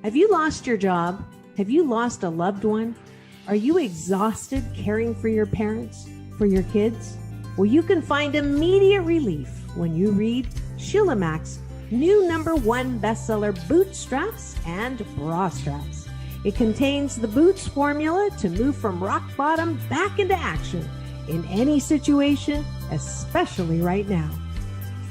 Have you lost your job? Have you lost a loved one? Are you exhausted caring for your parents, for your kids? Well, you can find immediate relief when you read Sheila Mack's new #1 bestseller, Bootstraps and Bra Straps. It contains the Boots formula to move from rock bottom back into action in any situation, especially right now.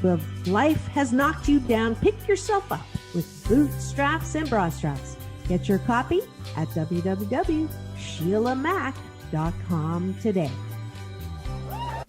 If life has knocked you down, pick yourself up with Bootstraps and Bra Straps. Get your copy at www.SheilaMack.com today.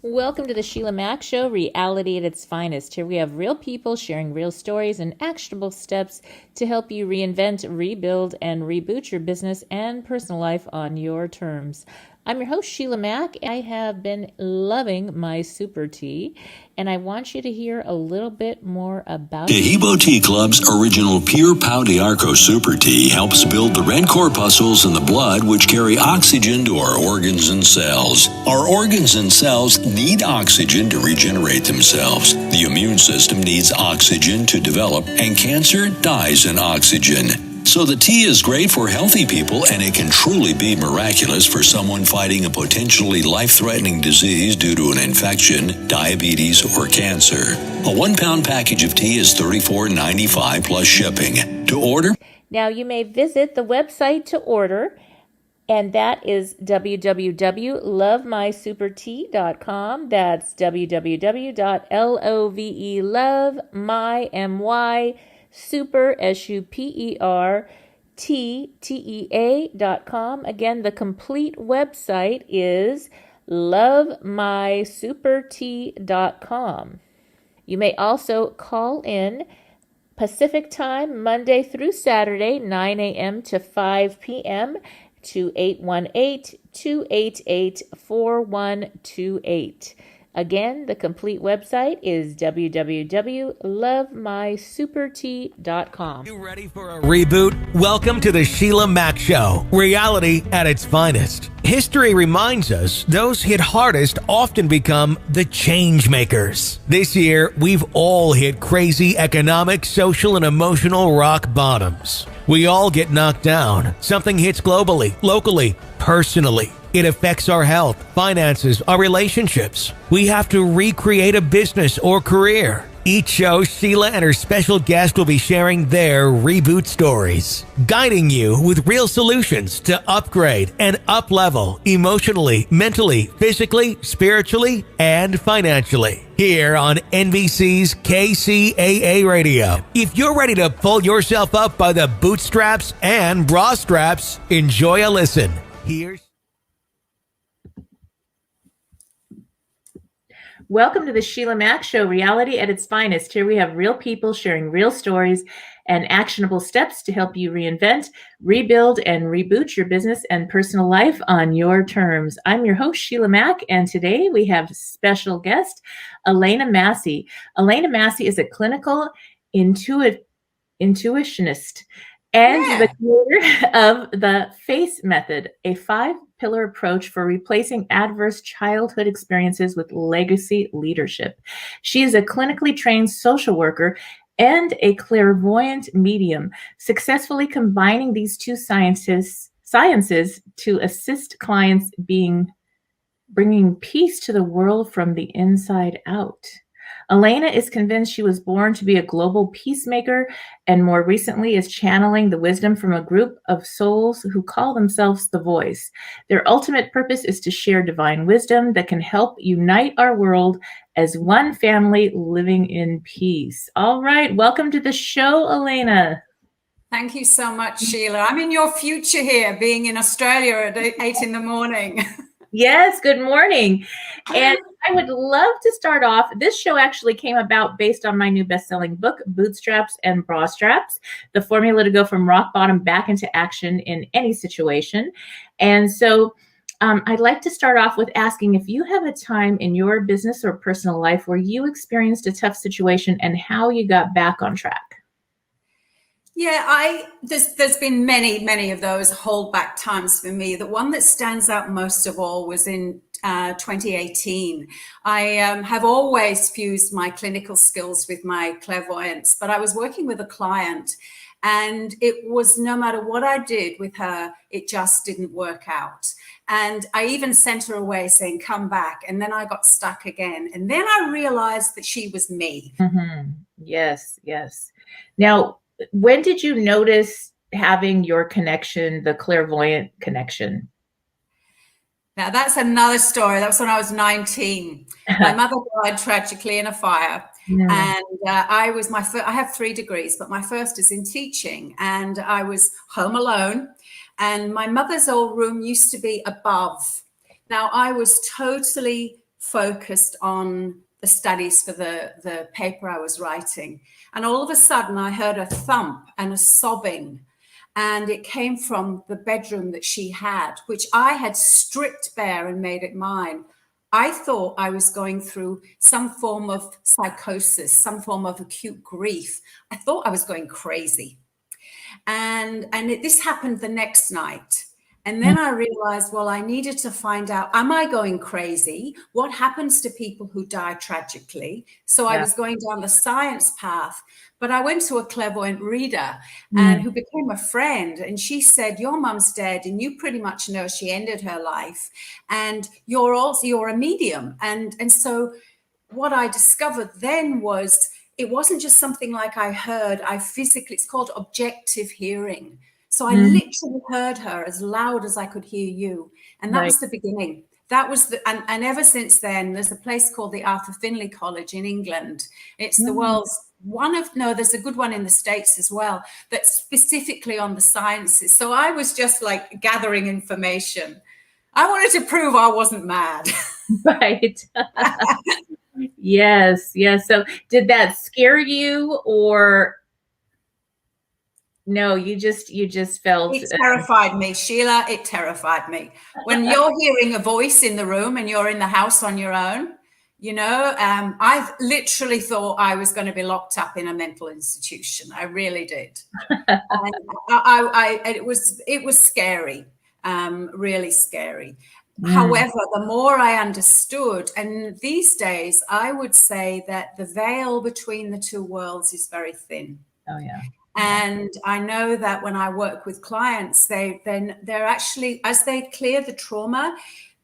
Welcome to the Sheila Mack Show, reality at its finest. Here we have real people sharing real stories and actionable steps to help you reinvent, rebuild, and reboot your business and personal life on your terms. I'm your host, Sheila Mack. I have been loving my super tea, and I want you to hear a little bit more about it. The Hebo Tea Club's original Pure Pau d'Arco Super Tea helps build the red corpuscles in the blood which carry oxygen to our organs and cells. Our organs and cells need oxygen to regenerate themselves. The immune system needs oxygen to develop, and cancer dies in oxygen. So the tea is great for healthy people, and it can truly be miraculous for someone fighting a potentially life-threatening disease due to an infection, diabetes, or cancer. A 1-pound package of tea is $34.95 plus shipping. To order? Now you may visit the website to order, and that is www.lovemysupertea.com. That's www.lovemysuper, SUPERTEA.com. Again, the complete website is lovemysupertea.com. You may also call in Pacific time, Monday through Saturday, 9 a.m. to 5 p.m. to 818-288-4128. Again, the complete website is www.lovemysupertea.com. You ready for a reboot? Welcome to the Sheila Mack Show, reality at its finest. History reminds us those hit hardest often become the change makers. This year, we've all hit crazy economic, social, and emotional rock bottoms. We all get knocked down. Something hits globally, locally, personally. It affects our health, finances, our relationships. We have to recreate a business or career. Each show, Sheila and her special guest will be sharing their reboot stories, guiding you with real solutions to upgrade and up-level emotionally, mentally, physically, spiritually, and financially. Here on NBC's KCAA Radio. If you're ready to pull yourself up by the bootstraps and bra straps, enjoy a listen. Here's Welcome to the Sheila Mack Show, reality at its finest. Here we have real people sharing real stories and actionable steps to help you reinvent, rebuild, and reboot your business and personal life on your terms. I'm your host, Sheila Mack, and today we have special guest, Elaina Massie. Elaina Massie is a clinical intuitionist and the creator of the F-A.C.E method, a 5-pillar approach for replacing adverse childhood experiences with legacy leadership. She is a clinically trained social worker and a clairvoyant medium, successfully combining these two sciences to assist clients bringing peace to the world from the inside out. Elaina is convinced she was born to be a global peacemaker, and more recently is channeling the wisdom from a group of souls who call themselves The Voice. Their ultimate purpose is to share divine wisdom that can help unite our world as one family living in peace. All right, welcome to the show, Elaina. Thank you so much, Sheila. I'm in your future here, being in Australia at 8 in the morning. Yes, good morning. And I would love to start off. This show actually came about based on my new best-selling book, Bootstraps and Bra Straps, the formula to go from rock bottom back into action in any situation. And so I'd like to start off with asking if you have a time in your business or personal life where you experienced a tough situation and how you got back on track. Yeah, there's been many of those holdback times for me. The one that stands out most of all was in 2018. I have always fused my clinical skills with my clairvoyance, but I was working with a client And it was, no matter what I did with her, it just didn't work out. And I even sent her away saying, come back. And then I got stuck again. And then I realized that she was me. Mm-hmm. Yes, yes. Now, when did you notice having your connection, the clairvoyant connection? Now, that's another story. That was when I was 19. My mother died tragically in a fire. Mm. And I have 3 degrees, but my first is in teaching. And I was home alone. And my mother's old room used to be above. Now, I was totally focused on the studies for the paper I was writing. And all of a sudden, I heard a thump and a sobbing. And it came from the bedroom that she had, which I had stripped bare and made it mine. I thought I was going through some form of psychosis, some form of acute grief. I thought I was going crazy. And this happened the next night. And then I realized, well, I needed to find out, am I going crazy? What happens to people who die tragically? So I was going down the science path, but I went to a clairvoyant reader and who became a friend. And she said, your mum's dead and you pretty much know she ended her life. And you're a medium. And so what I discovered then was, it wasn't just something like I heard, it's called objective hearing. So I literally heard her as loud as I could hear you. And that was the beginning. That was and ever since then, there's a place called the Arthur Findlay College in England. It's the world's there's a good one in the States as well, that's specifically on the sciences. So I was just like gathering information. I wanted to prove I wasn't mad. Right. Yes. Yes. So did that scare you, or no, you just felt it terrified me, Sheila. It terrified me. When you're hearing a voice in the room and you're in the house on your own, I literally thought I was going to be locked up in a mental institution. I really did. And it was scary, really scary. However, the more I understood, and these days I would say that the veil between the two worlds is very thin. Oh yeah. And I know that when I work with clients, they're actually, as they clear the trauma,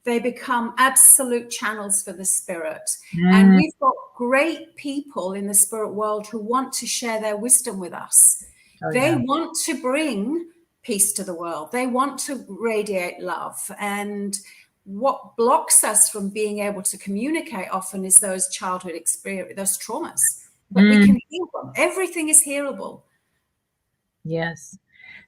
they become absolute channels for the spirit. And we've got great people in the spirit world who want to share their wisdom with us. They want to bring peace to the world. They want to radiate love. And what blocks us from being able to communicate often is those childhood experience, those traumas. But we can heal them. Everything is healable. Yes.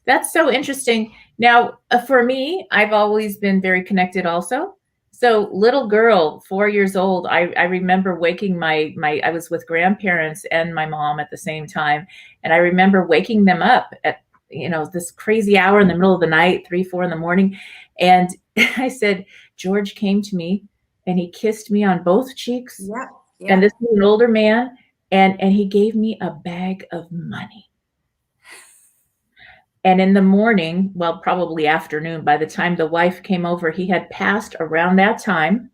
That's so interesting. Now, for me, I've always been very connected also. So little girl, 4 years old, I remember waking I was with grandparents and my mom at the same time. And I remember waking them up at, this crazy hour in the middle of the night, 3, 4 in the morning. And I said, George came to me and he kissed me on both cheeks. Yeah. And this was an older man. And he gave me a bag of money. And in the morning, well, probably afternoon, by the time the wife came over, he had passed around that time.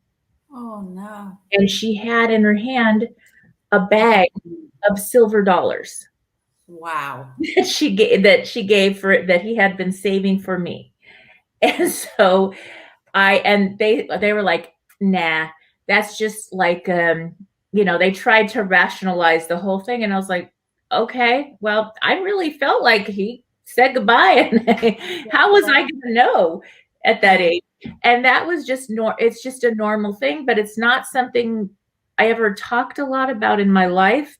Oh, no. And she had in her hand a bag of silver dollars. Wow. that she gave for that he had been saving for me. And so they were like, nah, that's just like, they tried to rationalize the whole thing. And I was like, okay, well, I really felt like he said goodbye. And how was I going to know at that age? And that was just it's just a normal thing, but it's not something I ever talked a lot about in my life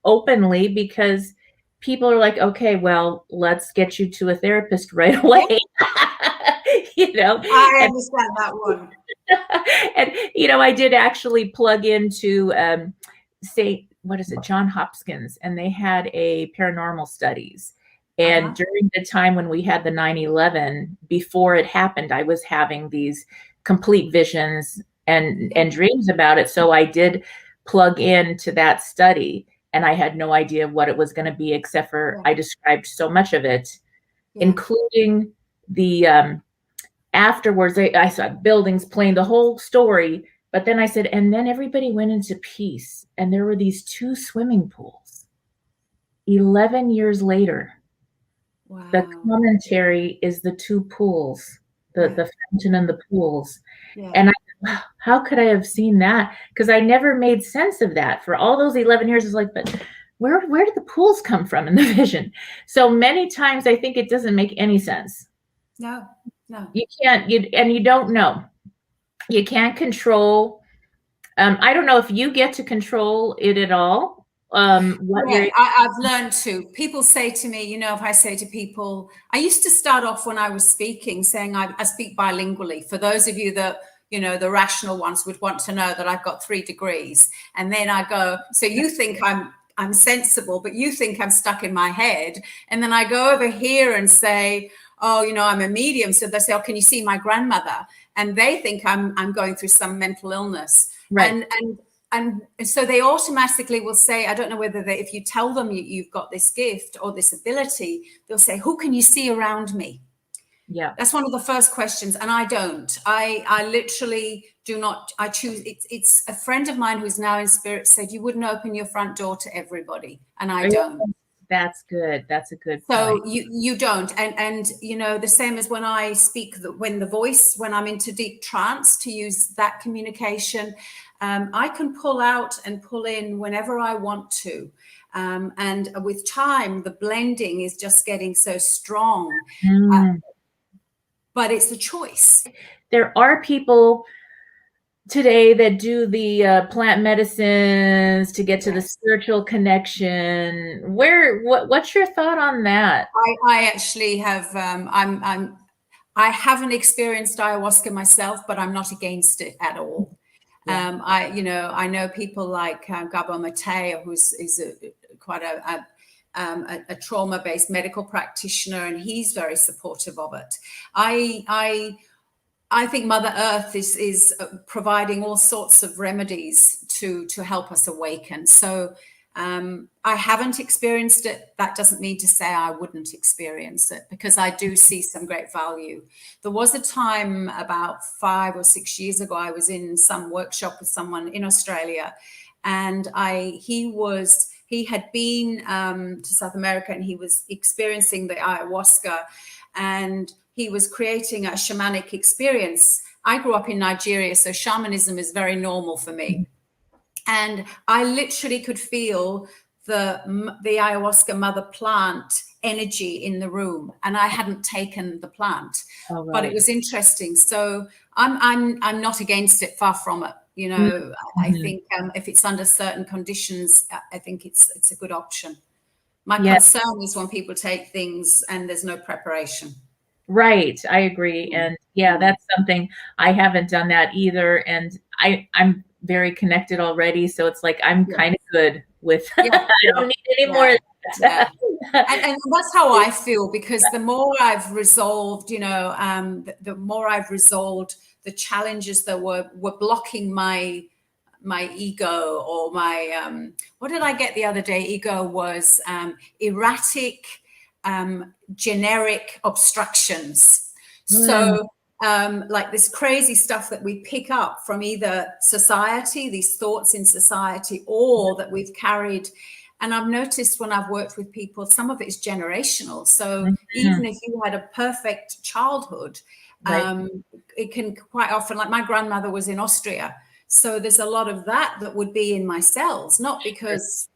openly, because people are like, okay, well, let's get you to a therapist right away. I understand that one. And, I did actually plug into, John Hopkins, and they had a paranormal studies. And during the time when we had the 9/11, before it happened, I was having these complete visions and dreams about it. So I did plug into that study, and I had no idea what it was going to be, except for I described so much of it, including the afterwards. I saw buildings, playing the whole story. But then I said, and then everybody went into peace, and there were these 2 swimming pools. 11 years later, Wow. the commentary is the two pools, the fountain and the pools. Yeah. And how could I have seen that? Because I never made sense of that for all those 11 years. It's like, but where did the pools come from in the vision? So many times I think it doesn't make any sense. No. You can't, and you don't know. You can't control. I don't know if you get to control it at all. I've learned to. People say to me, if I say to people, I used to start off when I was speaking saying I speak bilingually. For those of you that, the rational ones would want to know that I've got 3 degrees. And then I go, so you think I'm sensible, but you think I'm stuck in my head. And then I go over here and say, oh, I'm a medium. So they say, oh, can you see my grandmother? And they think I'm going through some mental illness. Right. And so they automatically will say, I don't know whether if you tell them you've got this gift or this ability, they'll say, who can you see around me? Yeah. That's one of the first questions. And I don't. I literally do not. I choose. It's a friend of mine who's now in spirit said you wouldn't open your front door to everybody. And I don't. That's good. That's a good point. So point. you don't. And the same as when I speak, when I'm into deep trance, to use that communication, I can pull out and pull in whenever I want to. And with time, the blending is just getting so strong. But it's a choice. There are people today that do the plant medicines to get to the spiritual connection. What's your thought on that? I actually have. I haven't experienced ayahuasca myself, but I'm not against it at all. Yeah. I know people like Gabo Mateo, who's quite a trauma-based medical practitioner, and he's very supportive of it. I think Mother Earth is providing all sorts of remedies to help us awaken. So I haven't experienced it. That doesn't mean to say I wouldn't experience it, because I do see some great value. There was a time about 5 or 6 years ago, I was in some workshop with someone in Australia, and he had been to South America, and he was experiencing the ayahuasca, and he was creating a shamanic experience. I grew up in Nigeria, so shamanism is very normal for me. And I literally could feel the ayahuasca mother plant energy in the room, and I hadn't taken the plant. Oh, right. But it was interesting. So I'm not against it, far from it. I think if it's under certain conditions, I think it's a good option. My concern is when people take things and there's no preparation. Right. I agree. And that's something I haven't done that either. And I'm very connected already. So it's like, I'm kind of good with, I don't need any more. And that's how I feel, because the more I've resolved, the more I've resolved the challenges that were blocking my ego, or my, what did I get the other day? Ego was erratic, generic obstructions. So like this crazy stuff that we pick up from either society, these thoughts in society, or that we've carried. And I've noticed when I've worked with people, some of it is generational. So even if you had a perfect childhood, it can quite often, like my grandmother was in Austria. So there's a lot of that would be in my cells, not because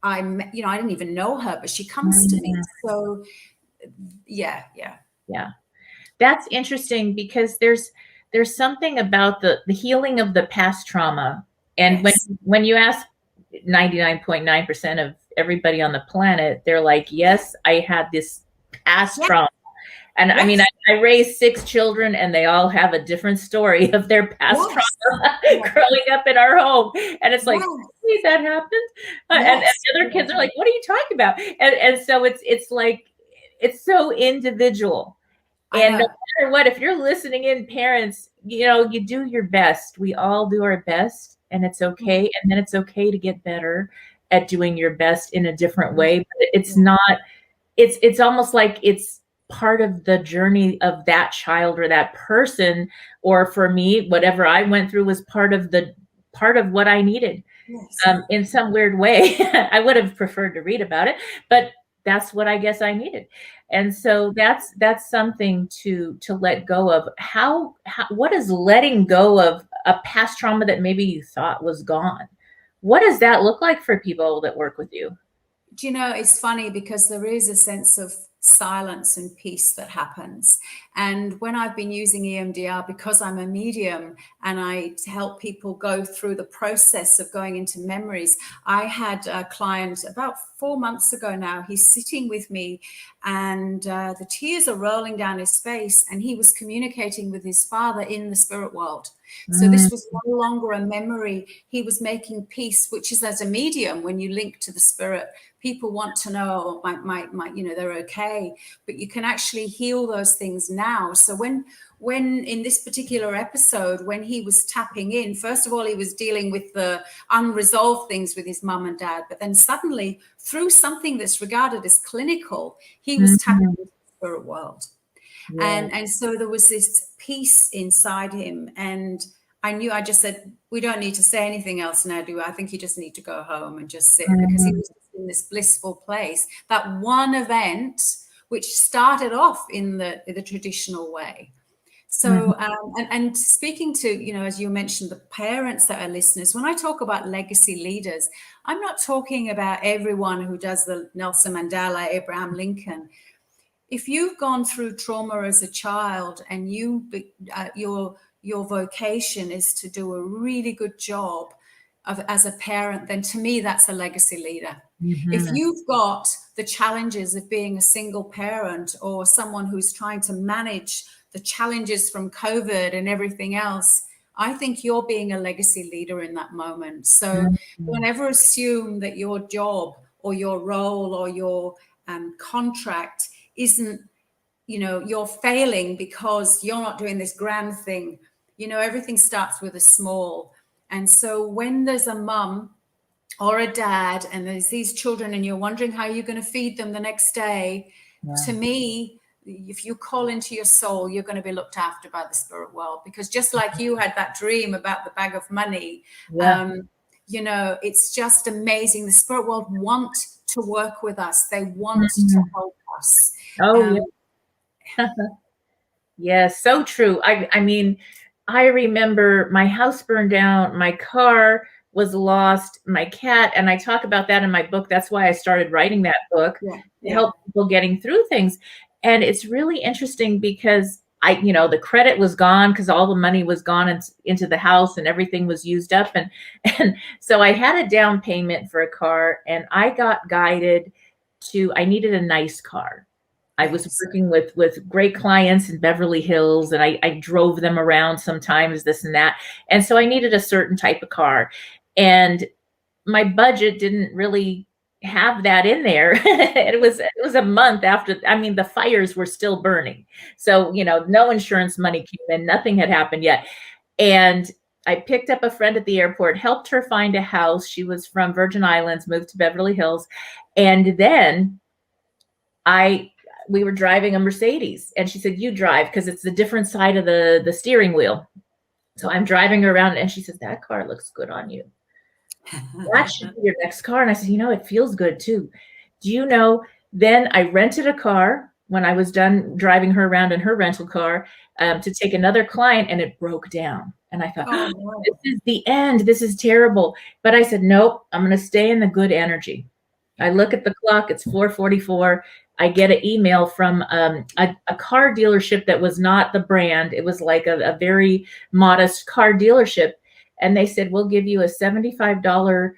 I didn't even know her, but she comes to me. So yeah. That's interesting, because there's something about the healing of the past trauma. And when you ask 99.9% of everybody on the planet, they're like, yes, I had this past trauma. And I mean, I raised 6 children, and they all have a different story of their past trauma growing up in our home. And it's like, see, that happened. And the other kids are like, what are you talking about? And so it's like, it's so individual. And no matter what, if you're listening in, parents, you do your best. We all do our best, and it's okay. And then it's okay to get better at doing your best in a different way. But it's not, it's almost like it's part of the journey of that child or that person. Or for me, whatever I went through was part of the part of what I needed. Yes. In some weird way. I would have preferred to read about it, but that's what I guess I needed. And so that's something to let go of. How what is letting go of a past trauma that maybe you thought was gone? What does that look like for people that work with you? Do you know, it's funny because there is a sense of silence and peace that happens. And when I've been using EMDR, because I'm a medium and I help people go through the process of going into memories, I had a client about 4 months ago now. He's sitting with me and the tears are rolling down his face, and he was communicating with his father in the spirit world. So this was no longer a memory. He was making peace, which is, as a medium, when you link to the spirit, people want to know, my they're okay, but you can actually heal those things now. So when in this particular episode, when he was tapping in, first of all, he was dealing with the unresolved things with his mum and dad, but then suddenly, through something that's regarded as clinical, he was tapping into the spirit world. Yeah. And so there was this peace inside him. And I just said, we don't need to say anything else now, do we? I think you just need to go home and just sit, because he was in this blissful place. That one event, which started off in the traditional way. So, and speaking to, as you mentioned, the parents that are listeners, when I talk about legacy leaders, I'm not talking about everyone who does the Nelson Mandela, Abraham Lincoln. If you've gone through trauma as a child and your vocation is to do a really good job as a parent, then to me, that's a legacy leader. If you've got the challenges of being a single parent, or someone who's trying to manage the challenges from COVID and everything else, I think you're being a legacy leader in that moment. So don't ever assume that your job or your role or your contract isn't, you're failing because you're not doing this grand thing. Everything starts with a small. And so when there's a mum or a dad and there's these children and you're wondering how you're going to feed them the next day, to me, if you call into your soul, you're going to be looked after by the spirit world. Because just like you had that dream about the bag of money, it's just amazing. The spirit world want to work with us. They want to help us. Yes, so true. I mean, I remember my house burned down, my car was lost, my cat, and I talk about that in my book. That's why I started writing that book to help people getting through things. And it's really interesting because the credit was gone because all the money was gone into the house and everything was used up. And so I had a down payment for a car, and I got guided I needed a nice car. I was working with great clients in Beverly Hills, and I drove them around sometimes, this and that. And so I needed a certain type of car. And my budget didn't really have that in there. It was a month after, the fires were still burning. So, no insurance money came in, nothing had happened yet. And I picked up a friend at the airport, helped her find a house. She was from Virgin Islands, moved to Beverly Hills. And then we were driving a Mercedes, and she said, you drive, because it's the different side of the steering wheel. So I'm driving her around, and she says, that car looks good on you. That should be your next car. And I said, it feels good too. Do you know, then I rented a car when I was done driving her around in her rental car to take another client, and it broke down. And I thought, this is the end. This is terrible. But I said, nope, I'm going to stay in the good energy. I look at the clock. It's 4:44. I get an email from a car dealership that was not the brand. It was like a very modest car dealership. And they said, we'll give you a $75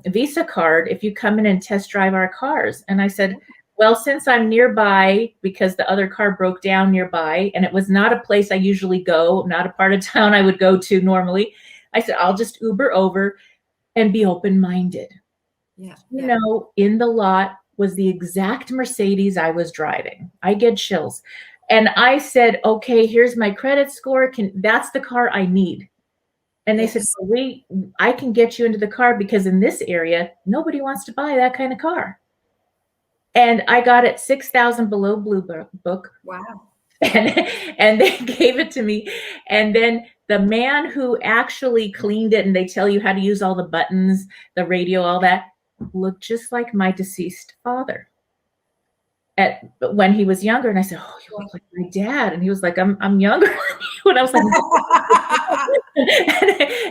Visa card if you come in and test drive our cars. And I said, well, since I'm nearby, because the other car broke down nearby, and it was not a place I usually go, not a part of town I would go to normally, I said, I'll just Uber over and be open-minded. In the lot was the exact Mercedes I was driving. I get chills. And I said, okay, here's my credit score. That's the car I need. And they said, I can get you into the car, because in this area, nobody wants to buy that kind of car. And I got it 6,000 below Blue Book. Wow. And they gave it to me. And then the man who actually cleaned it, and they tell you how to use all the buttons, the radio, all that, looked just like my deceased father when he was younger. And I said, "Oh, you look like my dad." And he was like, I'm younger than you. And I was like,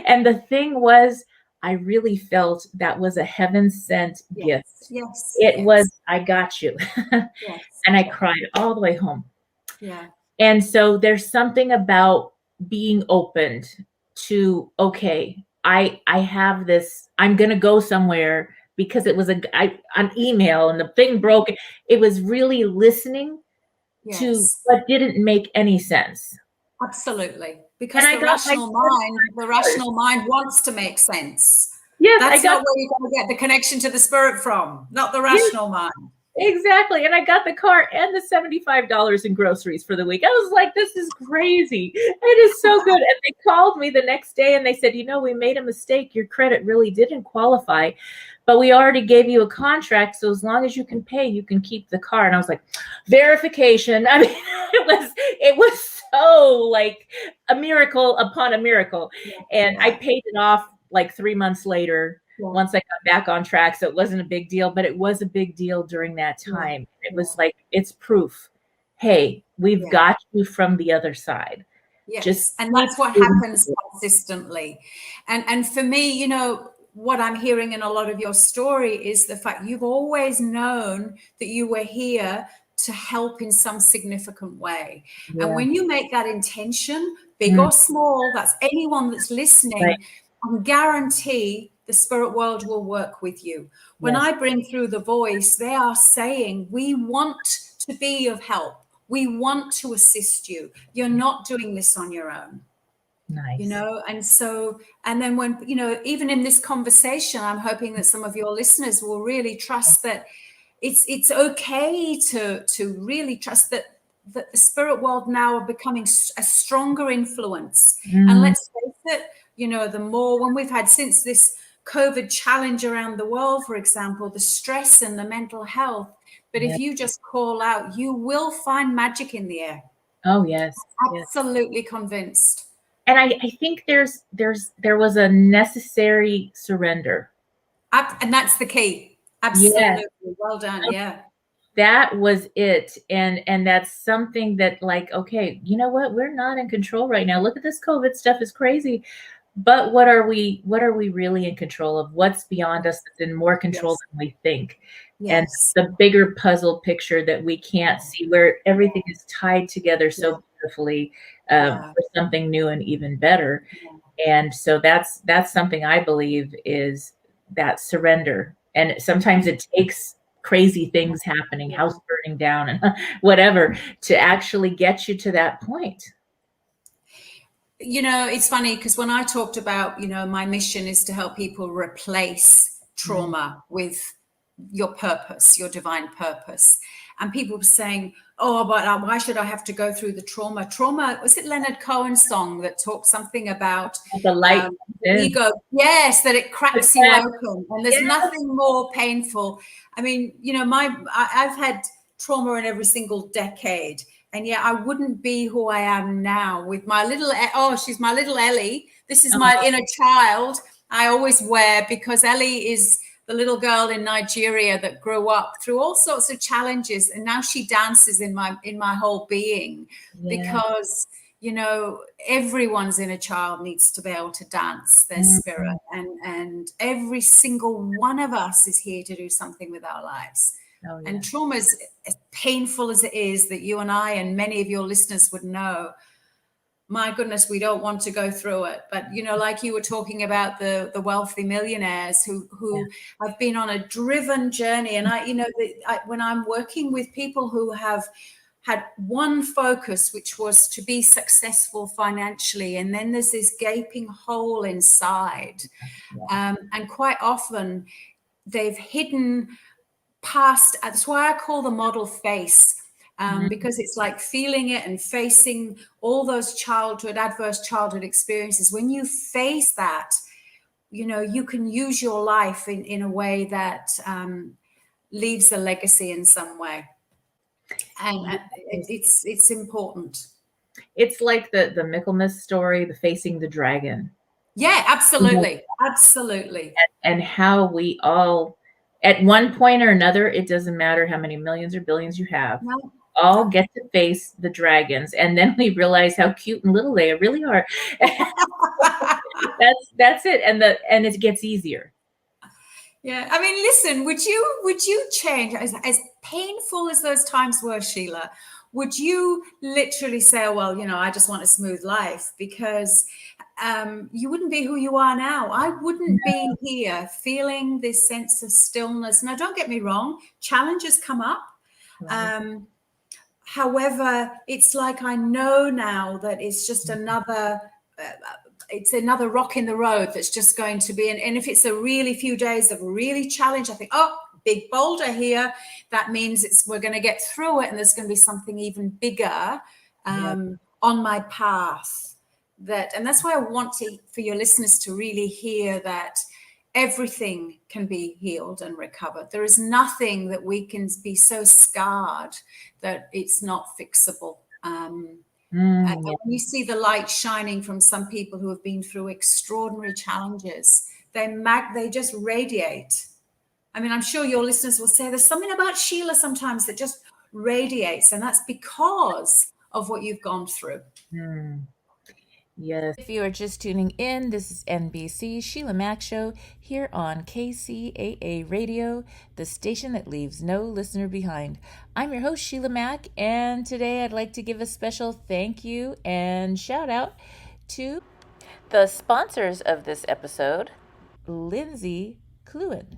and the thing was, I really felt that was a heaven sent gift. Yes. It was, I got you. Yes. And I cried all the way home. Yeah. And so there's something about being opened to, okay, I have this, I'm going to go somewhere, because it was an email and the thing broke. It was really listening to what didn't make any sense. Absolutely. Because the rational mind wants to make sense. Yes, that's not where you're going to get the connection to the spirit from, not the rational mind. Exactly. And I got the car and the $75 in groceries for the week. I was like, this is crazy. It is so good. And they called me the next day and they said, we made a mistake. Your credit really didn't qualify, but we already gave you a contract. So as long as you can pay, you can keep the car. And I was like, verification. I mean, it was so like a miracle upon a miracle. And I paid it off like 3 months later. Once I got back on track. So it wasn't a big deal, but it was a big deal during that time. It was like, it's proof. Hey, we've got you from the other side. Yes. And that's what happens consistently. And for me, what I'm hearing in a lot of your story is the fact you've always known that you were here to help in some significant way. Yeah. And when you make that intention, big or small, that's anyone that's listening, I guarantee the spirit world will work with you. When I bring through the voice, they are saying, we want to be of help. We want to assist you. You're not doing this on your own. Nice. And so, and then when, even in this conversation, I'm hoping that some of your listeners will really trust that it's okay to really trust that the spirit world now are becoming a stronger influence. And let's face it, the more, when we've had since this COVID challenge around the world, for example, the stress and the mental health. But if you just call out, you will find magic in the air. Oh, yes. Absolutely convinced. And I think there was a necessary surrender. And that's the key. Absolutely. Yes. Well done. Yeah. That was it. And that's something that, like, okay, you know what? We're not in control right now. Look at this COVID stuff is crazy. But what are we really in control of? What's beyond us that's in more control than we think? And the bigger puzzle picture that we can't see, where everything is tied together so beautifully for something new and even better. And so that's something I believe is that surrender. And sometimes it takes crazy things happening, house burning down and whatever, to actually get you to that point. It's funny because when I talked about, my mission is to help people replace trauma with your purpose, your divine purpose. And people were saying, oh, but why should I have to go through the trauma? Trauma, was it Leonard Cohen's song that talked something about the light ego? Yes, that it cracks you open. And there's nothing more painful. I mean, I've had trauma in every single decade. And yet I wouldn't be who I am now with my little, she's my little Ellie. This is my inner child I always wear, because Ellie is the little girl in Nigeria that grew up through all sorts of challenges. And now she dances in my whole being because, everyone's inner child needs to be able to dance their spirit. And every single one of us is here to do something with our lives. Oh, yeah. And trauma is as painful as it is, that you and I and many of your listeners would know. My goodness, we don't want to go through it. But, like you were talking about the wealthy millionaires who have been on a driven journey. And when I'm working with people who have had one focus, which was to be successful financially, and then there's this gaping hole inside. And quite often they've hidden past. That's why I call the model face, because it's like feeling it and facing all those adverse childhood experiences. When you face that, you can use your life in a way that leaves a legacy in some way. And it's important. It's like the Michaelmas story, the facing the dragon. Yeah, absolutely. Absolutely. And how we all, at one point or another, it doesn't matter how many millions or billions you have, No. all get to face the dragons. And then we realize how cute and little they really are. That's it. And it gets easier. Yeah. I mean, listen, would you change, as painful as those times were, Sheila, would you literally say, oh, well, I just want a smooth life? Because you wouldn't be who you are now. I wouldn't be here feeling this sense of stillness. Now, don't get me wrong, challenges come up. However, it's like I know now that it's just another rock in the road that's just going to be. And if it's a really few days of really challenge, I think, oh, big boulder here. That means we're going to get through it, and there's going to be something even bigger on my path. And that's why I want for your listeners to really hear that everything can be healed and recovered. There is nothing that we can be so scarred that it's not fixable. And when you see the light shining from some people who have been through extraordinary challenges, they just radiate. I mean, I'm sure your listeners will say there's something about Sheila sometimes that just radiates, and that's because of what you've gone through. Yes. If you are just tuning in, this is NBC's Sheila Mack Show here on KCAA Radio, the station that leaves no listener behind. I'm your host, Sheila Mack, and today I'd like to give a special thank you and shout out to the sponsors of this episode, Lindsay Kluin.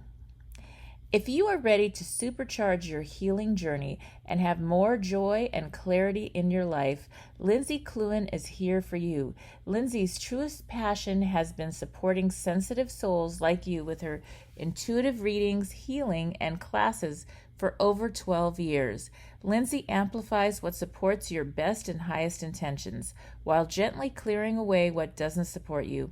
If you are ready to supercharge your healing journey and have more joy and clarity in your life, Lindsay Kluin is here for you. Lindsay's truest passion has been supporting sensitive souls like you with her intuitive readings, healing, and classes for over 12 years. Lindsay amplifies what supports your best and highest intentions while gently clearing away what doesn't support you.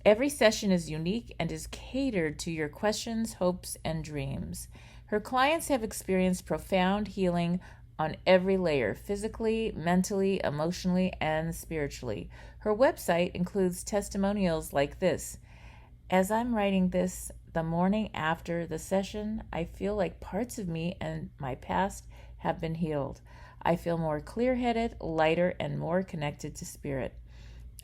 Every session is unique and is catered to your questions, hopes, and dreams. Her clients have experienced profound healing on every layer, physically, mentally, emotionally, and spiritually. Her website includes testimonials like this. As I'm writing this, the morning after the session, I feel like parts of me and my past have been healed. I feel more clear-headed, lighter, and more connected to spirit.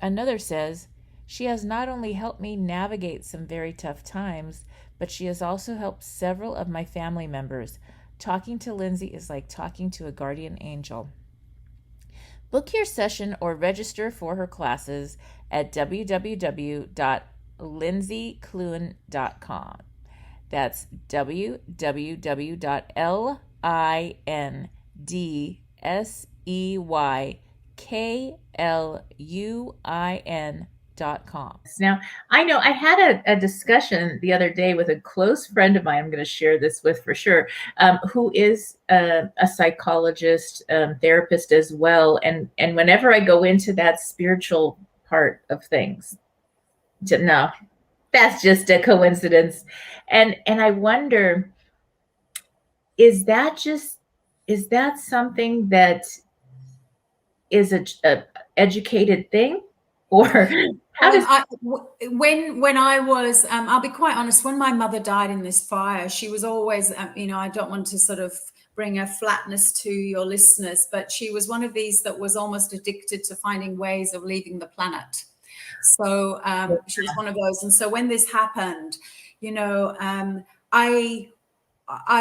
Another says, she has not only helped me navigate some very tough times, but she has also helped several of my family members. Talking to Lindsay is like talking to a guardian angel. Book your session or register for her classes at www.lindsaykluen.com. That's www.lindsaykluen.com. Now, I know I had a discussion the other day with a close friend of mine, I'm going to share this with for sure, who is a psychologist, therapist as well. And whenever I go into that spiritual part of things, no, that's just a coincidence. And I wonder, is that something that is a educated thing? Or how does when I was, I'll be quite honest, when my mother died in this fire, she was always, I don't want to sort of bring a flatness to your listeners, but she was one of these that was almost addicted to finding ways of leaving the planet. So she was one of those. And so when this happened, I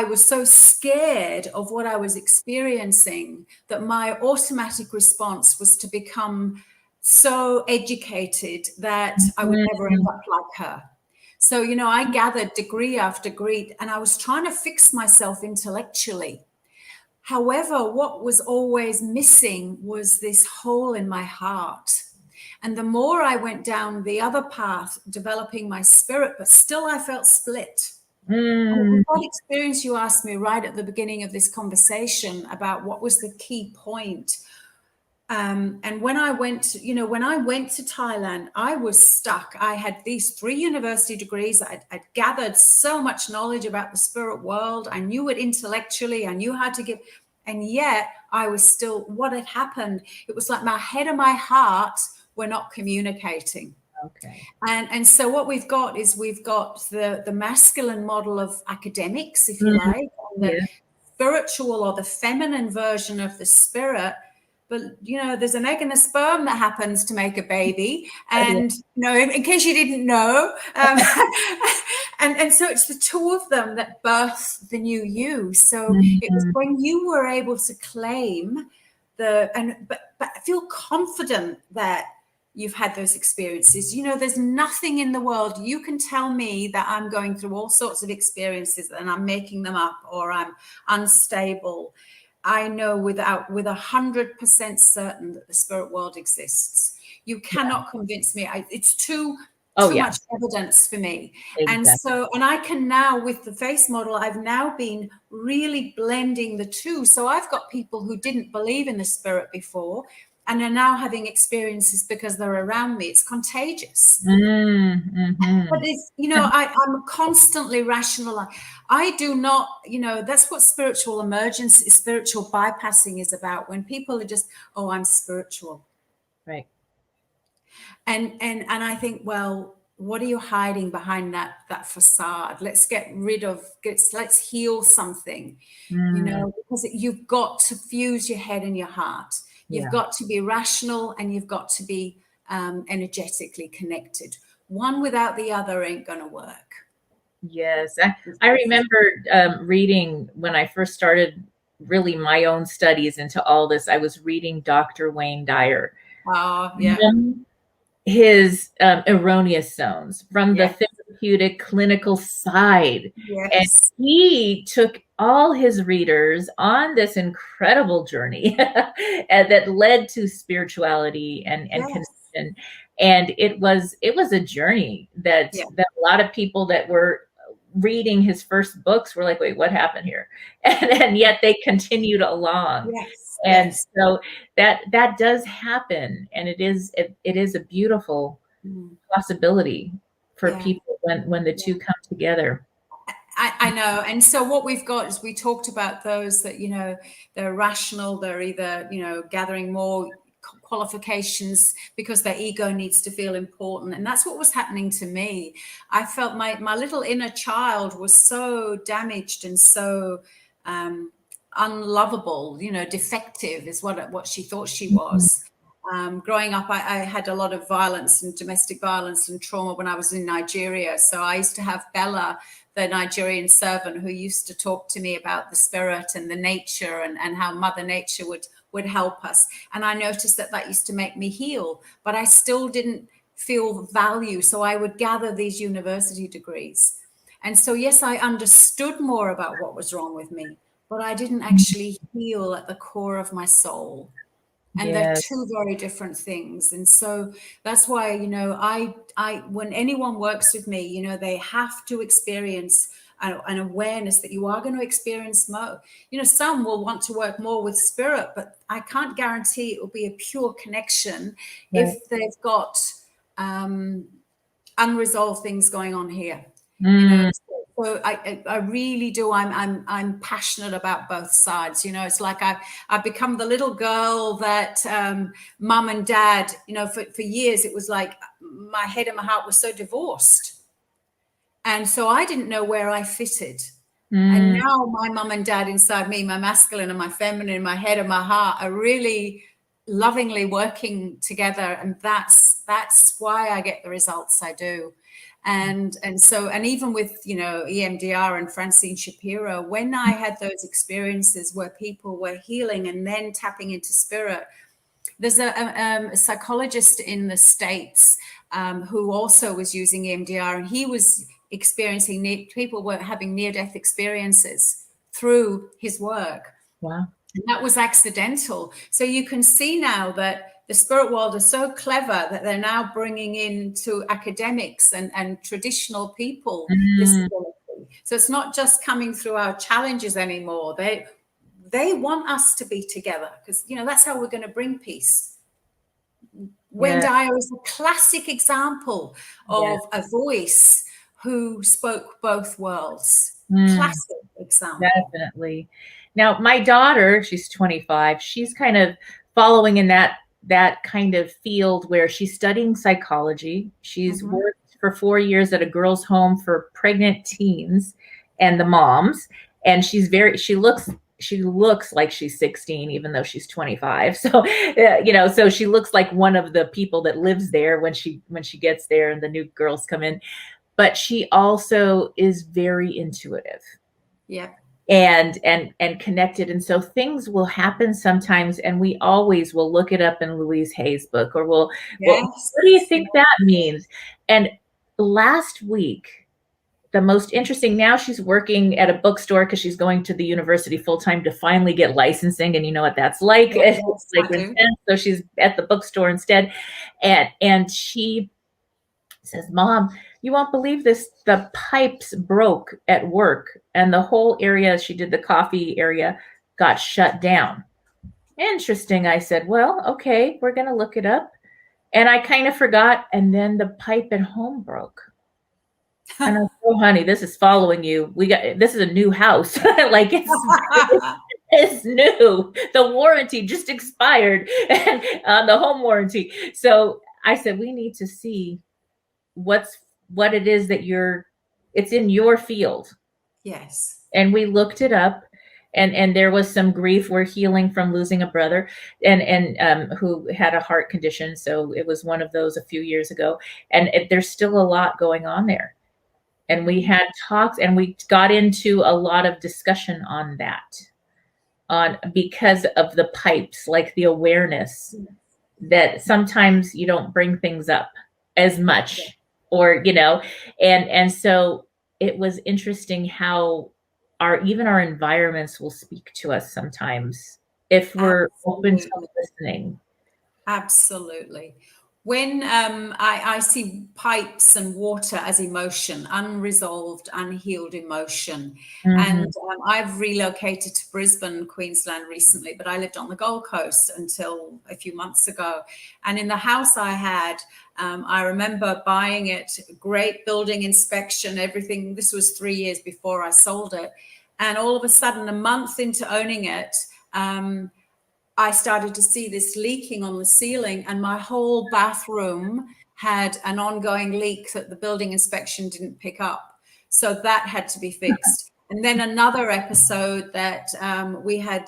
was so scared of what I was experiencing that my automatic response was to become so educated that I would never end up like her. So, I gathered degree after degree, and I was trying to fix myself intellectually. However, what was always missing was this hole in my heart. And the more I went down the other path, developing my spirit, but still I felt split. What experience you asked me right at the beginning of this conversation about what was the key point. And when I went to Thailand, I was stuck. I had these 3 university degrees. I'd gathered so much knowledge about the spirit world. I knew it intellectually. I knew how to give. And yet I was still, what had happened, it was like my head and my heart were not communicating. Okay. And so what we've got is we've got the masculine model of academics, if you like, and the spiritual or the feminine version of the spirit. But, there's an egg and a sperm that happens to make a baby. And, in case you didn't know, and so it's the two of them that birth the new you. So it was when you were able to claim but feel confident that you've had those experiences. There's nothing in the world you can tell me that I'm going through all sorts of experiences and I'm making them up or I'm unstable. I know with 100% certain that the spirit world exists. You cannot convince me. It's too much evidence for me. Exactly. And I can now, with the F-A.C.E model, I've now been really blending the two. So I've got people who didn't believe in the spirit before and are now having experiences because they're around me. It's contagious. But it's, I'm constantly rational. I do not, that's what spiritual emergence, spiritual bypassing is about. When people are just, oh, I'm spiritual. Right. And I think, well, what are you hiding behind that facade? Let's get rid of, let's heal something, because you've got to fuse your head and your heart. You've got to be rational and you've got to be energetically connected. One without the other ain't going to work. Yes. I remember reading when I first started really my own studies into all this, I was reading Dr. Wayne Dyer. His erroneous zones from the therapeutic clinical side. And he took all his readers on this incredible journey that led to spirituality and connection. And it was a journey that a lot of people that were reading his first books were like, wait, what happened here? And yet they continued along. And so that does happen. And it is a beautiful possibility for people when the two come together. I know. And so what we've got is we talked about those that, they're rational, they're either, gathering more qualifications because their ego needs to feel important. And that's what was happening to me. I felt my little inner child was so damaged and so unlovable, defective is what she thought she was. Growing up, I had a lot of violence and domestic violence and trauma when I was in Nigeria. So I used to have Bella, the Nigerian servant, who used to talk to me about the spirit and the nature and how Mother Nature would help us. And I noticed that used to make me heal, but I still didn't feel value. So I would gather these university degrees. And so, yes, I understood more about what was wrong with me, but I didn't actually heal at the core of my soul. And they're two very different things. And so that's why, I when anyone works with me, they have to experience an awareness that you are going to experience more. Some will want to work more with spirit, but I can't guarantee it will be a pure connection if they've got unresolved things going on here. So I really do. I'm passionate about both sides. It's like I've become the little girl that mum and dad, for years, it was like my head and my heart were so divorced. And so I didn't know where I fitted. And now my mum and dad inside me, my masculine and my feminine, my head and my heart are really lovingly working together. And that's why I get the results I do. And even with, EMDR and Francine Shapiro, when I had those experiences where people were healing and then tapping into spirit, there's a psychologist in the States who also was using EMDR, and he was experiencing, people were having near-death experiences through his work. Wow. And that was accidental. So you can see now that the spirit world is so clever that they're now bringing into academics and traditional people this ability. So it's not just coming through our challenges anymore. They want us to be together because, that's how we're going to bring peace. Wayne Dyer is a classic example of a voice who spoke both worlds. Classic example. Definitely. Now, my daughter, she's 25. She's kind of following in that kind of field where she's studying psychology. She's worked for 4 years at a girls' home for pregnant teens and the moms. And she looks like she's 16, even though she's 25. So, so she looks like one of the people that lives there when she gets there and the new girls come in. But she also is very intuitive. Yeah. And connected. And so things will happen sometimes, and we always will look it up in Louise Hay's book, or well, what do you think that means? And last week, the most interesting, now she's working at a bookstore because she's going to the university full time to finally get licensing. And you know what that's like. Yes, it's like intense. So she's at the bookstore instead. And she says, Mom, you won't believe this. The pipes broke at work and the whole area, she did the coffee area, got shut down. Interesting. I said, well, okay, we're going to look it up. And I kind of forgot. And then the pipe at home broke. And I said, oh, honey, this is following you. This is a new house. Like it's new. The warranty just expired and the home warranty. So I said, we need to see what it is that it's in your field. Yes. And we looked it up, and there was some grief. We're healing from losing a brother and who had a heart condition. So it was one of those a few years ago. And there's still a lot going on there. And we had talks, and we got into a lot of discussion on that, because of the pipes, like the awareness that sometimes you don't bring things up as much, or, and so it was interesting how even our environments will speak to us sometimes if we're open to listening. Absolutely. When I see pipes and water as emotion, unresolved, unhealed emotion. And I've relocated to Brisbane, Queensland recently, but I lived on the Gold Coast until a few months ago. And in the house I had, I remember buying it, great building inspection, everything. This was 3 years before I sold it. And all of a sudden, a month into owning it, I started to see this leaking on the ceiling, and my whole bathroom had an ongoing leak that the building inspection didn't pick up. So that had to be fixed. And then another episode that we had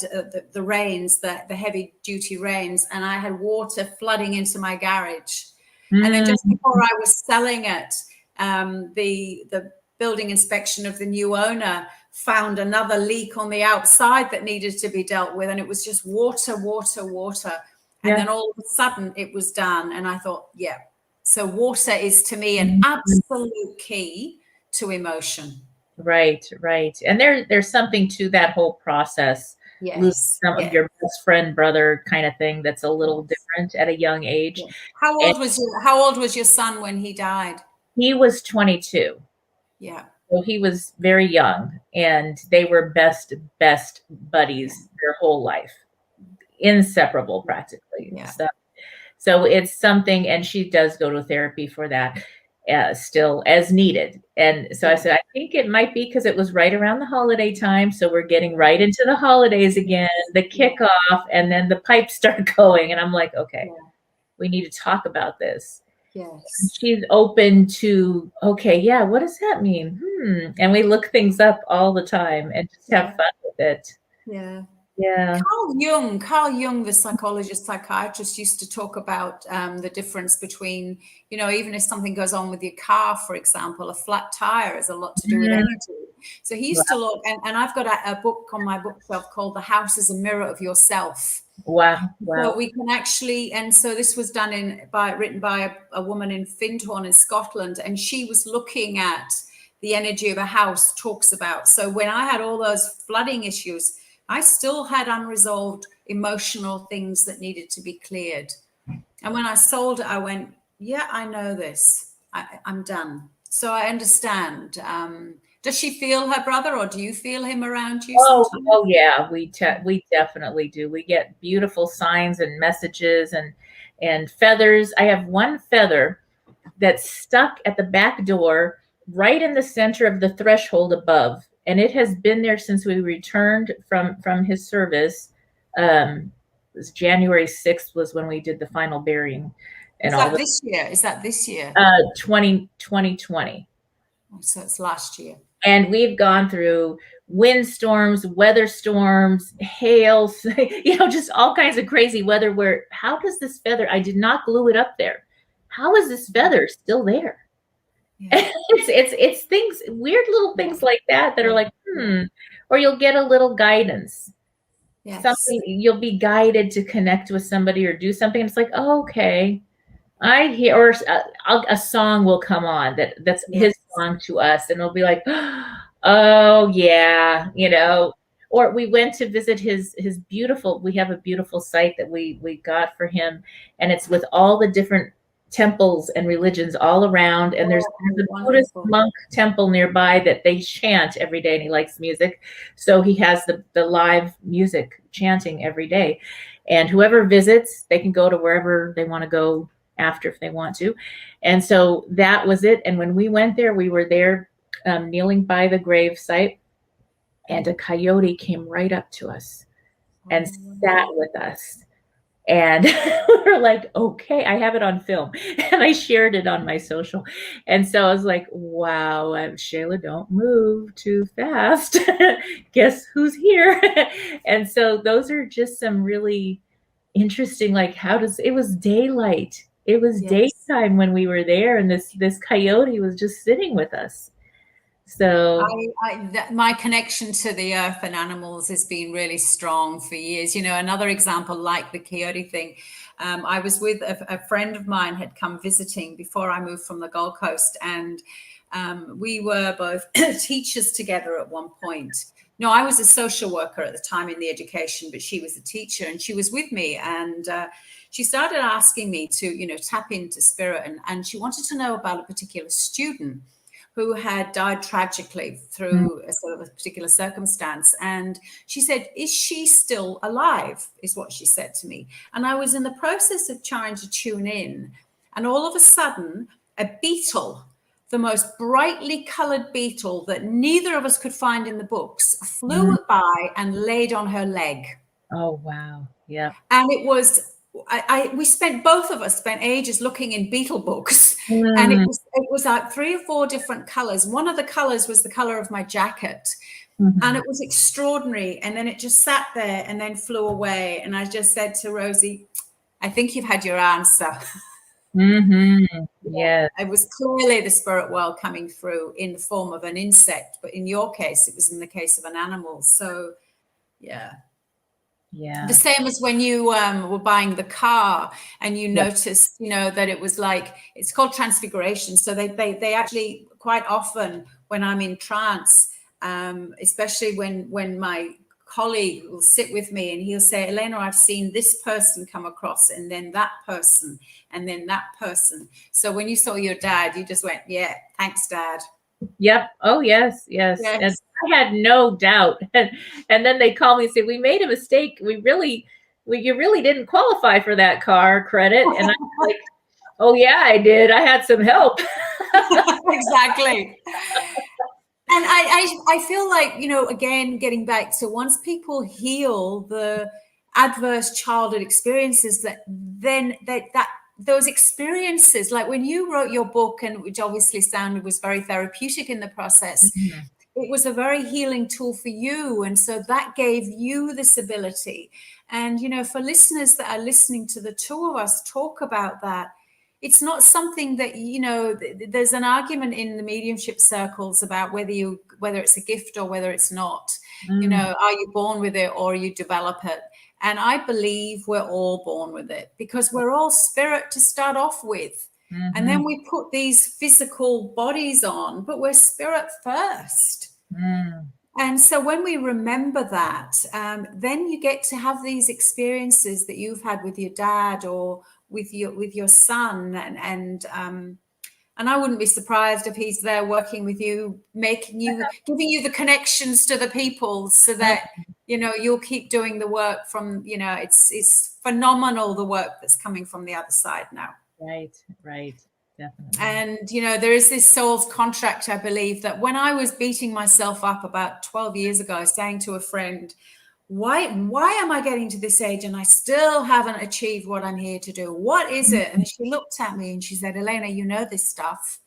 the rains, the heavy duty rains, and I had water flooding into my garage. And then just before I was selling it, the building inspection of the new owner found another leak on the outside that needed to be dealt with. And it was just water. And then all of a sudden it was done. And I thought, yeah. So water is to me an absolute key to emotion. Right. And there's something to that whole process. Yes. Some of your best friend, brother kind of thing that's a little different at a young age. Yes. How old was your son when he died? He was 22. Yeah. So he was very young, and they were best buddies their whole life, inseparable practically. Yeah. So it's something, and she does go to therapy for that still as needed. And so I said, I think it might be because it was right around the holiday time. So we're getting right into the holidays again, the kickoff, and then the pipes start going. And I'm like, okay, we need to talk about this. Yes. She's open to, okay, yeah, what does that mean? And we look things up all the time and just have fun with it. Yeah. Yeah. Carl Jung, the psychiatrist, used to talk about the difference between, even if something goes on with your car, for example, a flat tire has a lot to do with energy. So he used to look, and I've got a book on my bookshelf called The House is a Mirror of Yourself. Wow. So we can actually, and so this was written by a woman in Findhorn in Scotland, and she was looking at the energy of a house, talks about. So when I had all those flooding issues, I still had unresolved emotional things that needed to be cleared. And when I sold it, I went, yeah, I know this. I'm done. So I understand. Does she feel her brother, or do you feel him around you sometimes? Oh yeah, we definitely do. We get beautiful signs and messages and feathers. I have one feather that's stuck at the back door, right in the center of the threshold above. and it has been there since we returned from his service. It was January 6th was when we did the final burying. And Is that this year? 2020. So it's last year. And we've gone through windstorms, weather storms, hail, just all kinds of crazy weather where, how does this feather, I did not glue it up there. How is this feather still there? Yeah. It's things, weird little things like that are like, or you'll get a little guidance. Yes. Something, you'll be guided to connect with somebody or do something. It's like, oh, okay. I hear, or a song will come on that's his song to us, and it'll be like, oh yeah, Or we went to visit his beautiful. We have a beautiful site that we got for him, and it's with all the different temples and religions all around. And there's a Buddhist monk temple nearby that they chant every day, and he likes music, so he has the live music chanting every day. And whoever visits, they can go to wherever they want to go after if they want to. And so that was it. And when we went there, we were there kneeling by the grave site, and a coyote came right up to us and sat with us. And we were like, okay, I have it on film, and I shared it on my social. And so I was like, wow, Sheila, don't move too fast. Guess who's here? And so those are just some really interesting, like, it was daylight. It was daytime when we were there, and this coyote was just sitting with us. So my connection to the earth and animals has been really strong for years. Another example like the coyote thing, I was with a friend of mine had come visiting before I moved from the Gold Coast, and we were both teachers together at one point. No, I was a social worker at the time in the education, but she was a teacher, and she was with me, and she started asking me to, tap into spirit, and she wanted to know about a particular student who had died tragically through a sort of a particular circumstance. And she said, is she still alive, is what she said to me. And I was in the process of trying to tune in, and all of a sudden, a beetle, the most brightly colored beetle that neither of us could find in the books, flew by and laid on her leg. Oh, wow. Yeah. And it was, both of us spent ages looking in beetle books, and it was like 3 or 4 different colors. One of the colors was the color of my jacket, and it was extraordinary. And then it just sat there and then flew away. And I just said to Rosie, I think you've had your answer. Yeah. It was clearly the spirit world coming through in the form of an insect, but in your case, it was in the case of an animal. So, yeah. The same as when you were buying the car and you noticed, that it was like, it's called transfiguration. So they actually quite often when I'm in trance, especially when my colleague will sit with me and he'll say, Elaina, I've seen this person come across, and then that person, and then that person. So when you saw your dad, you just went, yeah, thanks, Dad. Yep. Oh, yes. And I had no doubt. And then they called me and said, we made a mistake. You really didn't qualify for that car credit. And I'm like, oh, yeah, I did. I had some help. Exactly. And I feel like, again, getting back to once people heal the adverse childhood experiences, that those experiences, like when you wrote your book, and which obviously was very therapeutic in the process, it was a very healing tool for you. And so that gave you this ability. And, for listeners that are listening to the two of us talk about that, it's not something that, there's an argument in the mediumship circles about whether it's a gift or whether it's not. Are you born with it or you develop it? And I believe we're all born with it, because we're all spirit to start off with. And then we put these physical bodies on, but we're spirit first. And so when we remember that, then you get to have these experiences that you've had with your dad or with your son, and I wouldn't be surprised if he's there working with you, giving you the connections to the people, so that you'll keep doing the work from, it's phenomenal, the work that's coming from the other side now. Right. Definitely. And, there is this soul's contract, I believe, that when I was beating myself up about 12 years ago, saying to a friend, why am I getting to this age and I still haven't achieved what I'm here to do? What is it? And she looked at me and she said, Elaina, you know this stuff.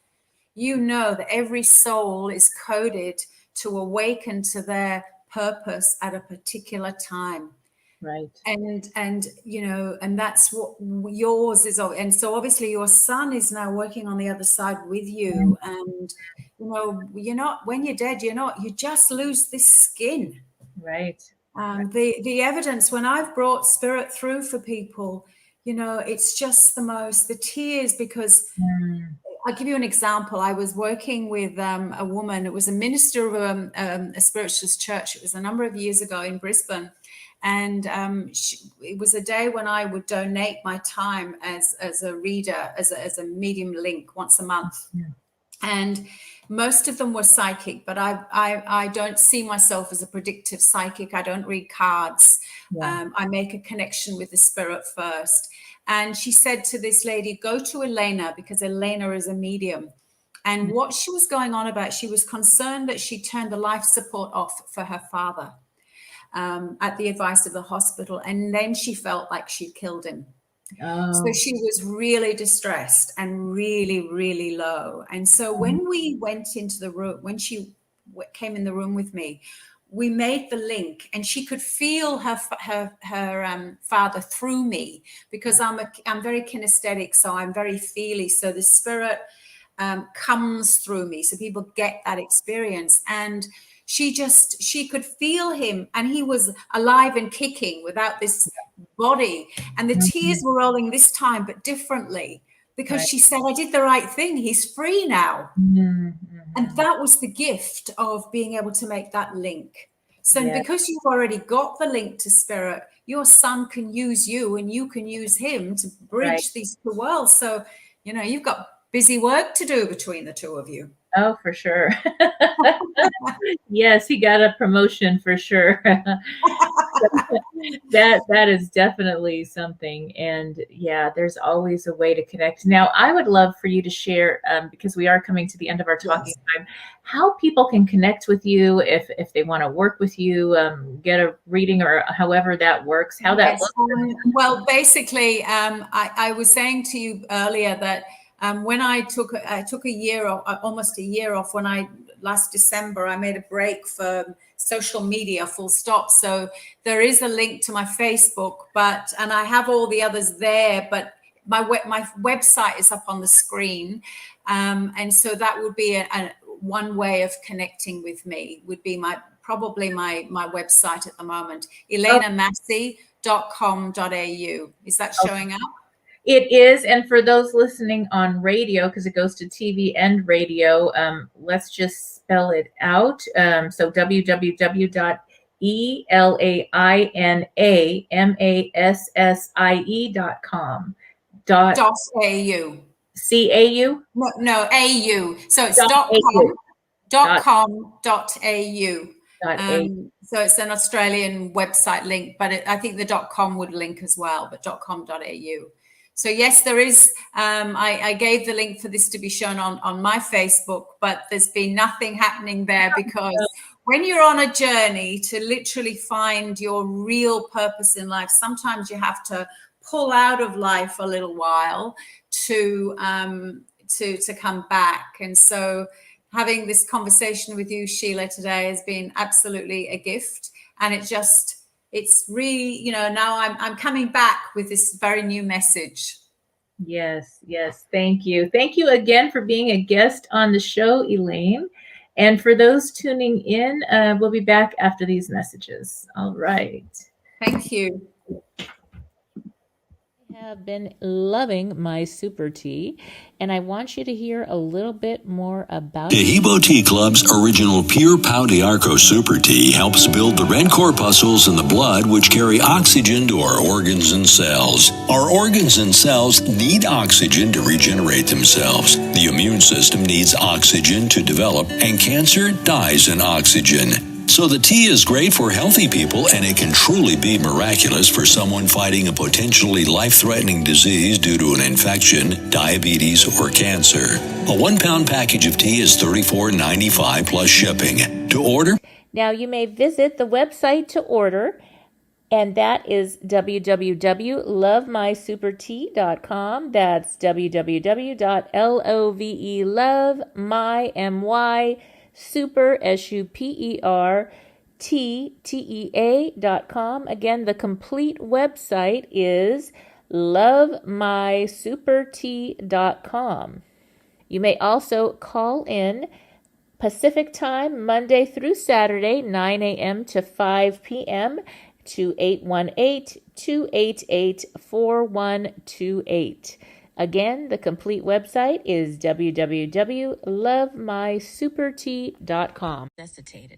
You know that every soul is coded to awaken to their purpose at a particular time. Right. And that's what yours is. And so obviously your son is now working on the other side with you. And, you're not, when you're dead, you just lose this skin. Right. The evidence, when I've brought spirit through for people, it's just the tears, because I'll give you an example. I was working with a woman. It was a minister of a spiritualist church. It was a number of years ago in Brisbane. And it was a day when I would donate my time as a reader, as a medium link once a month. Yeah. And most of them were psychic, but I don't see myself as a predictive psychic. I don't read cards. Yeah. I make a connection with the spirit first. And she said to this lady, go to Elaina, because Elaina is a medium. And what she was going on about, she was concerned that she turned the life support off for her father. At the advice of the hospital, and then she felt like she'd killed him. Oh. So she was really distressed and really, really low. And so when we went into the room, when she came in the room with me, we made the link, and she could feel her father through me, because I'm very kinesthetic, so I'm very feely. So the spirit comes through me, so people get that experience. And she could feel him, and he was alive and kicking without this body. And the tears were rolling this time, but differently, because she said, I did the right thing. He's free now. And that was the gift of being able to make that link. So because you've already got the link to spirit, your son can use you and you can use him to bridge these two worlds. So, you've got busy work to do between the two of you. Oh, for sure. Yes, he got a promotion for sure. That is definitely something. And yeah, there's always a way to connect. Now, I would love for you to share, because we are coming to the end of our talking time, how people can connect with you if they want to work with you, get a reading, or however that works, how that looks. Well, basically, I was saying to you earlier that when I took a year off, almost a year off, when last December, I made a break for social media, full stop. So there is a link to my Facebook, and I have all the others there, but my website is up on the screen. And so that would be one way of connecting with me, would be probably my website at the moment, ElainaMassie.com.au. Is that showing up? It is. And for those listening on radio, because it goes to TV and radio, let's just spell it out. So www.ELAINAMASSIE.com. .au. C-A-U? No, A-U. So it's .com.au. So it's an Australian website link, but I think the .com would link as well, but .com.au. So yes, there is. I gave the link for this to be shown on my Facebook, but there's been nothing happening there, because when you're on a journey to literally find your real purpose in life, sometimes you have to pull out of life a little while to come back. And so having this conversation with you, Sheila, today has been absolutely a gift, and it's really, now I'm coming back with this very new message. Yes. Thank you. Thank you again for being a guest on the show, Elaine. And for those tuning in, we'll be back after these messages. All right. Thank you. I have been loving my super tea, and I want you to hear a little bit more about it. Hebo Tea Club's original Pure Pau d'Arco Super Tea helps build the red corpuscles in the blood which carry oxygen to our organs and cells. Our organs and cells need oxygen to regenerate themselves. The immune system needs oxygen to develop, and cancer dies in oxygen. So the tea is great for healthy people, and it can truly be miraculous for someone fighting a potentially life-threatening disease due to an infection, diabetes, or cancer. A 1-pound package of tea is $34.95 plus shipping. To order? Now you may visit the website to order, and that is www.lovemysupertea.com. That's www.lovemysupertea.com. Again, the complete website is lovemysupertea.com. You may also call in Pacific time, Monday through Saturday, 9 a.m. to 5 p.m. to 818-288-4128. Again, the complete website is www.lovemysupertea.com. Necessitated.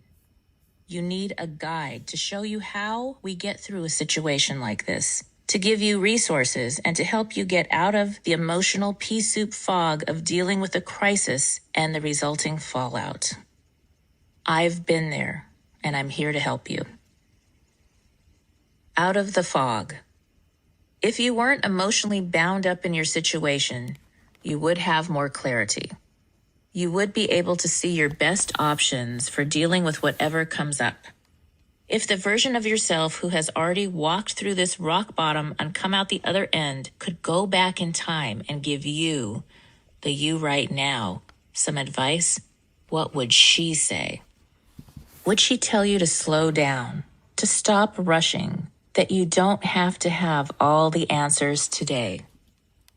You need a guide to show you how we get through a situation like this, to give you resources and to help you get out of the emotional pea soup fog of dealing with a crisis and the resulting fallout. I've been there, and I'm here to help you. Out of the fog. If you weren't emotionally bound up in your situation, you would have more clarity. You would be able to see your best options for dealing with whatever comes up. If the version of yourself who has already walked through this rock bottom and come out the other end could go back in time and give you, the you right now, some advice, what would she say? Would she tell you to slow down, to stop rushing, that you don't have to have all the answers today?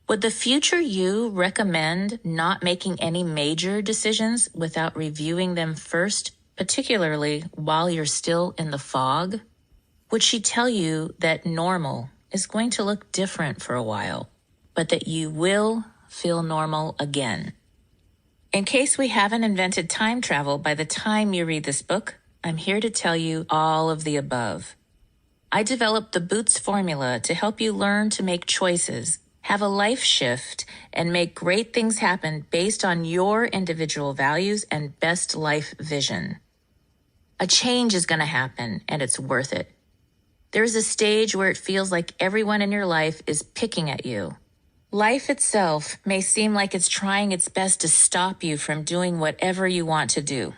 Would the future you recommend not making any major decisions without reviewing them first, particularly while you're still in the fog? Would she tell you that normal is going to look different for a while, but that you will feel normal again? In case we haven't invented time travel by the time you read this book, I'm here to tell you all of the above. I developed the Boots formula to help you learn to make choices, have a life shift, and make great things happen based on your individual values and best life vision. A change is going to happen, and it's worth it. There's a stage where it feels like everyone in your life is picking at you. Life itself may seem like it's trying its best to stop you from doing whatever you want to do.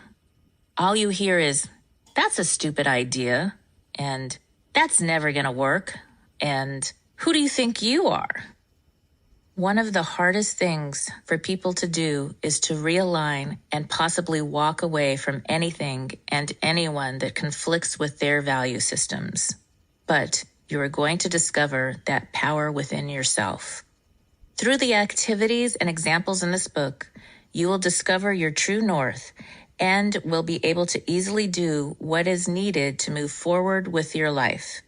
All you hear is, "That's a stupid idea," and "That's never going to work," and "Who do you think you are?" One of the hardest things for people to do is to realign and possibly walk away from anything and anyone that conflicts with their value systems. But you are going to discover that power within yourself. Through the activities and examples in this book, you will discover your true north and will be able to easily do what is needed to move forward with your life.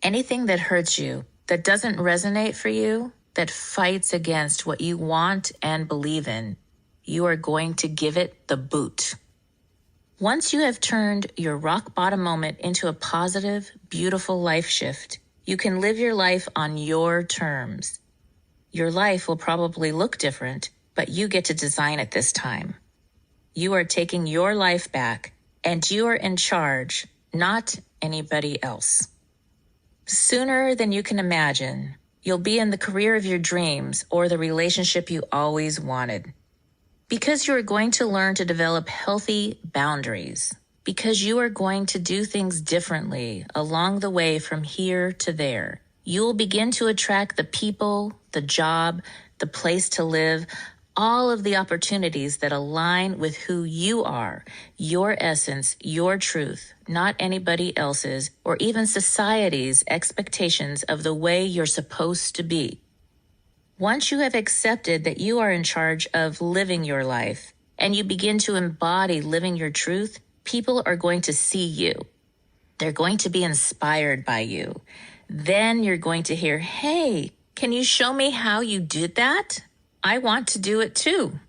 Anything that hurts you, that doesn't resonate for you, that fights against what you want and believe in, you are going to give it the boot. Once you have turned your rock bottom moment into a positive, beautiful life shift, you can live your life on your terms. Your life will probably look different, but you get to design it this time. You are taking your life back, and you are in charge, not anybody else. Sooner than you can imagine, you'll be in the career of your dreams or the relationship you always wanted. Because you are going to learn to develop healthy boundaries. Because you are going to do things differently along the way from here to there. You will begin to attract the people, the job, the place to live, all of the opportunities that align with who you are, your essence, your truth, not anybody else's or even society's expectations of the way you're supposed to be. Once you have accepted that you are in charge of living your life and you begin to embody living your truth, people are going to see you. They're going to be inspired by you. Then you're going to hear, "Hey, can you show me how you did that? I want to do it too."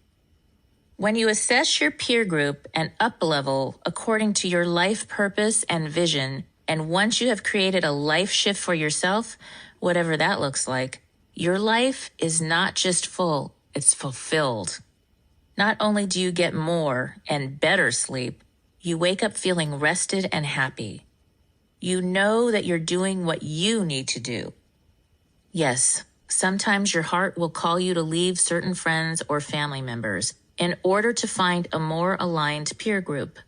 When you assess your peer group and up-level according to your life purpose and vision, and once you have created a life shift for yourself, whatever that looks like, your life is not just full, it's fulfilled. Not only do you get more and better sleep, You wake up feeling rested and happy. You know that you're doing what you need to do. Yes, sometimes your heart will call you to leave certain friends or family members in order to find a more aligned peer group.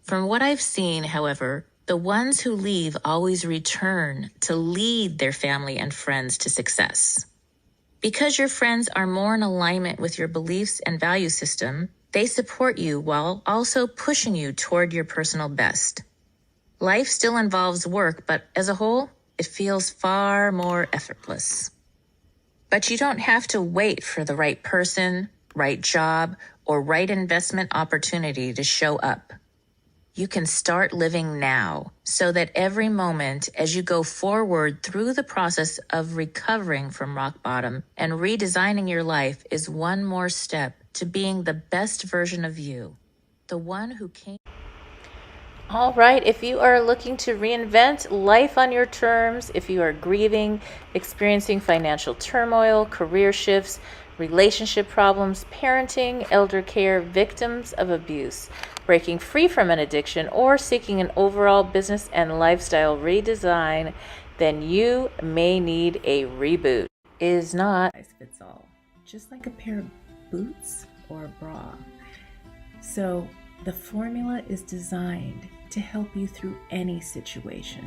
From what I've seen, however, the ones who leave always return to lead their family and friends to success. Because your friends are more in alignment with your beliefs and value system, they support you while also pushing you toward your personal best. Life still involves work, but as a whole, it feels far more effortless. But you don't have to wait for the right person, right job, or right investment opportunity to show up. You can start living now so that every moment as you go forward through the process of recovering from rock bottom and redesigning your life is one more step to being the best version of you, the one who came. All right, if you are looking to reinvent life on your terms, if you are grieving, experiencing financial turmoil, career shifts, relationship problems, parenting, elder care, victims of abuse, breaking free from an addiction, or seeking an overall business and lifestyle redesign, then you may need a reboot. It is not size fits all, just like a pair of boots or a bra. So the formula is designed to help you through any situation.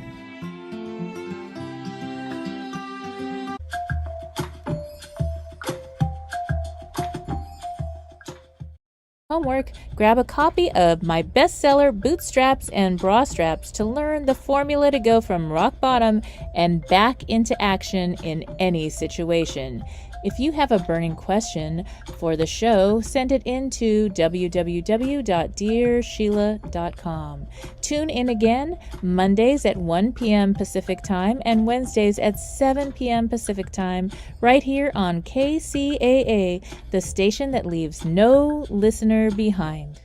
Homework, grab a copy of my bestseller Bootstraps and Bra Straps to learn the formula to go from rock bottom and back into action in any situation. If you have a burning question for the show, send it in to www.dearsheila.com. Tune in again Mondays at 1 p.m. Pacific Time and Wednesdays at 7 p.m. Pacific Time right here on KCAA, the station that leaves no listener behind.